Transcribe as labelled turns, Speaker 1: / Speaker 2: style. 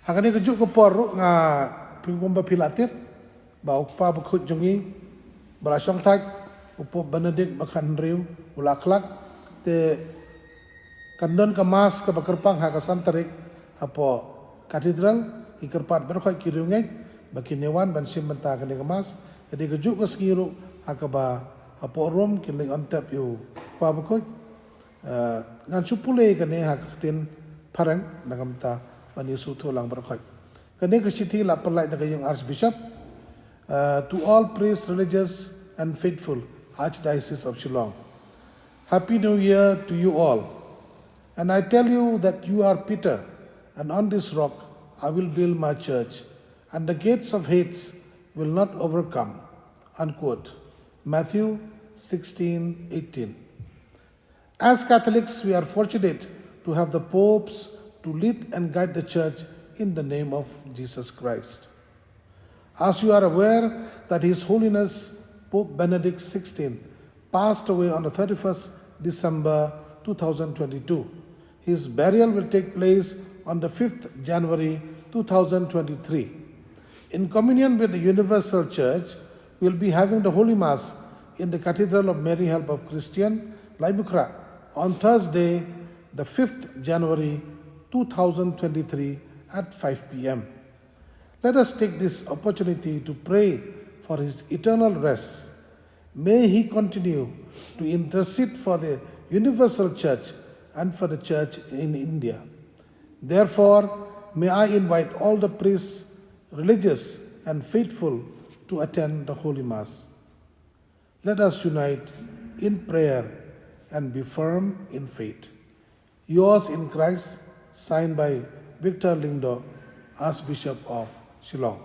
Speaker 1: Hakani kejuk ke por nga pingumba pilatir ba ukpa bukut jongi berasong tak upo Benedict bakan riu ulaklak te kandon kemas ke Bakyrpaang hakasan Tarik apo katedral ikerpat berkhoi kiriungai baki newan Mynsiem Bynta kene kemas jadi kejuk ke segiru hakaba apo rom kini ontep yu pa bukut ngan supule kene hakatin parang nagamta Bani Sutu lang berkhoi. Kene kesiti la perlai dengan yung Archbishop to all priests, religious and faithful Archdiocese of Shillong. Happy New Year to you all. And I tell you that you are Peter, and on this rock I will build my church, and the gates of Hades will not overcome. Unquote. Matthew 16:18. As Catholics, we are fortunate to have the popes to lead and guide the church in the name of Jesus Christ. As you are aware that His Holiness Pope Benedict XVI passed away on the 31st December 2022. His burial will take place on the 5th January 2023. In communion with the Universal Church, we will be having the Holy Mass in the Cathedral of Mary Help of Christian, Laibukra, on Thursday, the 5th January 2023 at 5 p.m. Let us take this opportunity to pray for his eternal rest. May he continue to intercede for the Universal Church and for the Church in India. Therefore, may I invite all the priests, religious and faithful to attend the Holy Mass. Let us unite in prayer and be firm in faith. Yours in Christ, signed by Victor Lingdo, Archbishop of Shillong.